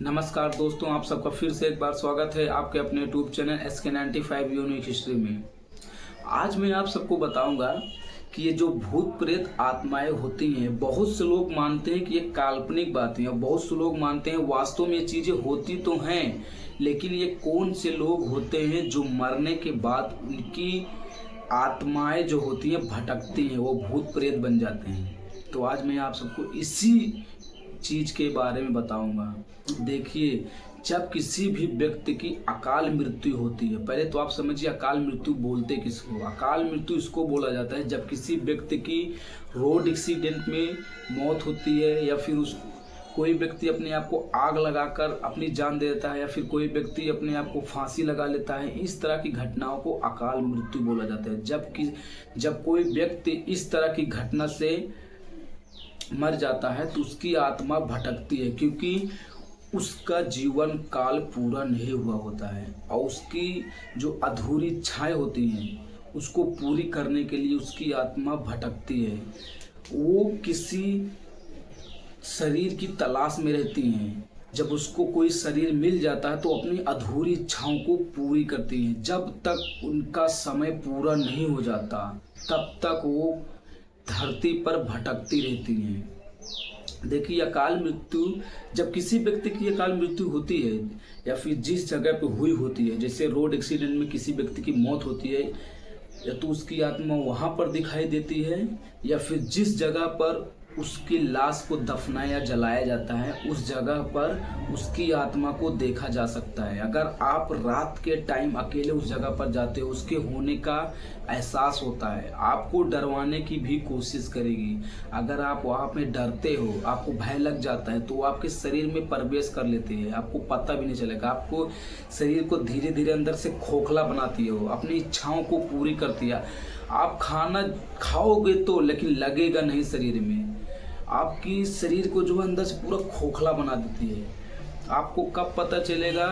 नमस्कार दोस्तों, आप सबका फिर से एक बार स्वागत है आपके अपने YouTube channel SK95 unique history में। आज मैं आप सबको बताऊंगा कि ये जो भूत प्रेत आत्माएं होती हैं, बहुत से लोग मानते हैं कि ये काल्पनिक बातें हैं, बहुत से लोग मानते हैं वास्तव में ये चीज़ें होती तो हैं, लेकिन ये कौन से लोग होते हैं जो मरने के बाद उनकी आत्माएं जो होती हैं भटकती हैं, वो भूत प्रेत बन जाते हैं। तो आज मैं आप सबको इसी चीज़ के बारे में बताऊंगा। देखिए, जब किसी भी व्यक्ति की अकाल मृत्यु होती है, पहले तो आप समझिए अकाल मृत्यु बोलते किसको। अकाल मृत्यु इसको बोला जाता है जब किसी व्यक्ति की रोड एक्सीडेंट में मौत होती है, या फिर कोई व्यक्ति अपने आप को आग लगाकर अपनी जान दे देता है, या फिर कोई व्यक्ति अपने आप को फांसी लगा लेता है। इस तरह की घटनाओं को अकाल मृत्यु बोला जाता है। जब कोई व्यक्ति इस तरह की घटना से मर जाता है तो उसकी आत्मा भटकती है, क्योंकि उसका जीवन काल पूरा नहीं हुआ होता है और उसकी जो अधूरी इच्छाएं होती हैं उसको पूरी करने के लिए उसकी आत्मा भटकती है। वो किसी शरीर की तलाश में रहती हैं। जब उसको कोई शरीर मिल जाता है तो अपनी अधूरी इच्छाओं को पूरी करती हैं। जब तक उनका समय पूरा नहीं हो जाता तब तक वो धरती पर भटकती रहती हैं। देखिए, अकाल मृत्यु, जब किसी व्यक्ति की अकाल मृत्यु होती है या फिर जिस जगह पे हुई होती है, जैसे रोड एक्सीडेंट में किसी व्यक्ति की मौत होती है, या तो उसकी आत्मा वहाँ पर दिखाई देती है, या फिर जिस जगह पर उसकी लाश को दफनाया जलाया जाता है उस जगह पर उसकी आत्मा को देखा जा सकता है। अगर आप रात के टाइम अकेले उस जगह पर जाते हो, उसके होने का एहसास होता है, आपको डरवाने की भी कोशिश करेगी। अगर आप वहाँ पे डरते हो, आपको भय लग जाता है, तो वो आपके शरीर में प्रवेश कर लेती है, आपको पता भी नहीं चलेगा। आपको शरीर को धीरे धीरे अंदर से खोखला बनाती है, वो अपनी इच्छाओं को पूरी करती है। आप खाना खाओगे तो, लेकिन लगेगा नहीं शरीर में। आपकी शरीर को जो है अंदर से पूरा खोखला बना देती है। आपको कब पता चलेगा?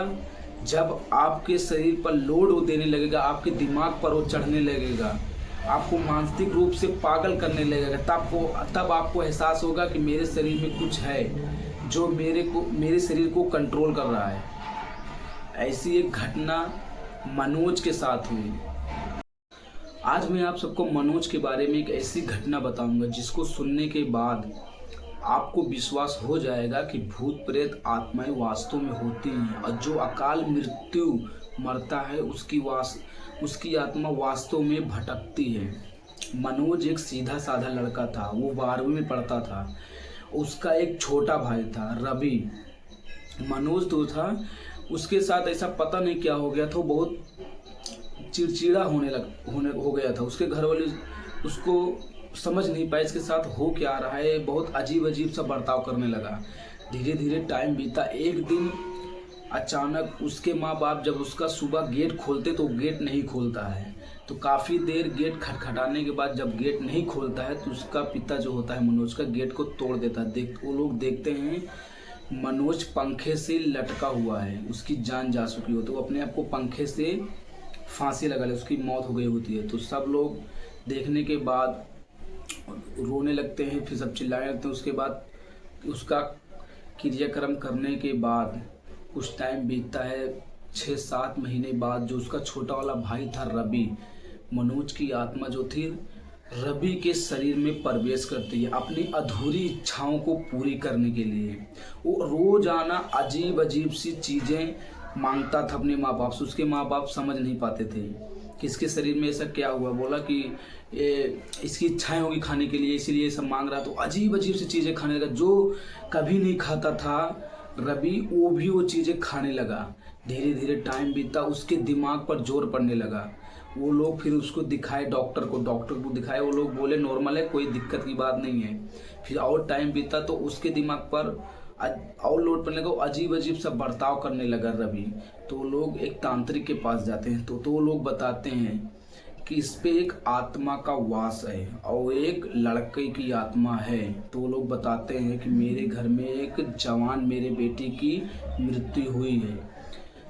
जब आपके शरीर पर लोड देने लगेगा, आपके दिमाग पर वो चढ़ने लगेगा, आपको मानसिक रूप से पागल करने लगेगा, तब आपको एहसास होगा कि मेरे शरीर में कुछ है जो मेरे शरीर को कंट्रोल कर रहा है। ऐसी एक घटना मनोज के साथ हुई। आज मैं आप सबको मनोज के बारे में एक ऐसी घटना बताऊंगा जिसको सुनने के बाद आपको विश्वास हो जाएगा कि भूत प्रेत आत्माएं वास्तव में होती हैं, और जो अकाल मृत्यु मरता है उसकी आत्मा वास्तव में भटकती है। मनोज एक सीधा साधा लड़का था, वो 12वीं में पढ़ता था। उसका एक छोटा भाई था रवि। मनोज तो था, उसके साथ ऐसा पता नहीं क्या हो गया था, वो बहुत चिड़चिड़ा हो गया था। उसके घर वाले उसको समझ नहीं पाए इसके साथ हो क्या रहा है, बहुत अजीब अजीब सा बर्ताव करने लगा। धीरे धीरे टाइम बीता। एक दिन अचानक उसके माँ बाप जब उसका सुबह गेट खोलते तो गेट नहीं खोलता है, तो काफ़ी देर गेट खटखटाने के बाद जब गेट नहीं खोलता है तो उसका पिता जो होता है मनोज का, गेट को तोड़ देता है। वो लोग देखते हैं मनोज पंखे से लटका हुआ है, उसकी जान जा चुकी हो, तो वो अपने आप को पंखे से फांसी लगा ले, उसकी मौत हो गई होती है। तो सब लोग देखने के बाद रोने लगते हैं, फिर सब चिल्लाने लगते हैं। उसके बाद उसका क्रियाक्रम करने के बाद कुछ टाइम बीतता है, 6-7 महीने बाद जो उसका छोटा वाला भाई था रवि, मनोज की आत्मा जो थी रवि के शरीर में प्रवेश करती है अपनी अधूरी इच्छाओं को पूरी करने के लिए। वो रोजाना अजीब अजीब सी चीज़ें मांगता था अपने माँ बाप से। उसके माँ बाप समझ नहीं पाते थे कि इसके शरीर में ऐसा क्या हुआ। बोला कि इसकी इच्छाएं होगी खाने के लिए, इसीलिए ये सब मांग रहा। तो अजीब अजीब सी चीज़ें खाने लगा, जो कभी नहीं खाता था रवि, वो चीज़ें खाने लगा। धीरे धीरे टाइम बीता, उसके दिमाग पर जोर पड़ने लगा। वो लोग फिर उसको दिखाए डॉक्टर को दिखाए, वो लोग बोले नॉर्मल है, कोई दिक्कत की बात नहीं है। फिर और टाइम बीता तो उसके दिमाग पर और लोड पड़ने लगा, अजीब अजीब सा बर्ताव करने लगा रवि। तो लोग एक तांत्रिक के पास जाते हैं, तो वो लोग बताते हैं कि इस पे एक आत्मा का वास है और एक लड़के की आत्मा है। तो वो लोग बताते हैं कि मेरे घर में एक जवान मेरे बेटे की मृत्यु हुई है।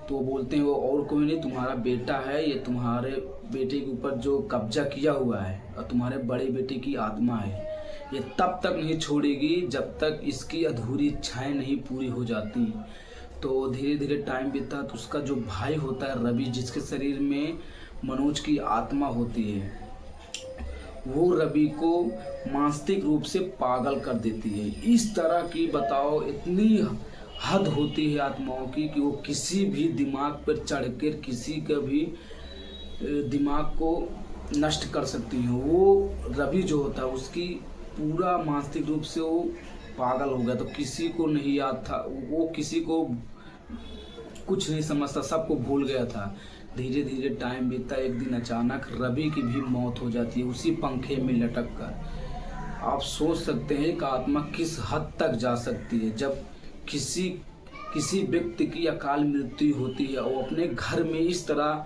तो वो बोलते हैं वो और कोई नहीं, तुम्हारा बेटा है, ये तुम्हारे बेटे के ऊपर जो कब्जा किया हुआ है और तुम्हारे बड़े बेटे की आत्मा है। ये तब तक नहीं छोड़ेगी जब तक इसकी अधूरी इच्छाएं नहीं पूरी हो जाती। तो धीरे धीरे टाइम बीता तो उसका जो भाई होता है रवि, जिसके शरीर में मनोज की आत्मा होती है, वो रवि को मानसिक रूप से पागल कर देती है। इस तरह की बताओ इतनी हद होती है आत्माओं की कि वो किसी भी दिमाग पर चढ़कर किसी का भी दिमाग को नष्ट कर सकती हैं। वो रवि जो होता है उसकी पूरा मानसिक रूप से वो पागल हो गया, तो किसी को नहीं याद था, वो किसी को कुछ नहीं समझता, सबको भूल गया था। धीरे धीरे टाइम बीतता, एक दिन अचानक रवि की भी मौत हो जाती है उसी पंखे में लटक कर। आप सोच सकते हैं कि आत्मा किस हद तक जा सकती है। जब किसी व्यक्ति की अकाल मृत्यु होती है और अपने घर में इस तरह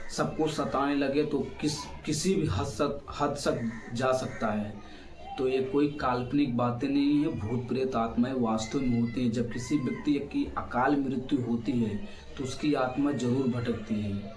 सबको सताने लगे तो किसी भी हद तक जा सकता है। तो ये कोई काल्पनिक बातें नहीं है, भूत प्रेत आत्माएं वास्तव में होती हैं। जब किसी व्यक्ति की अकाल मृत्यु होती है तो उसकी आत्मा जरूर भटकती है।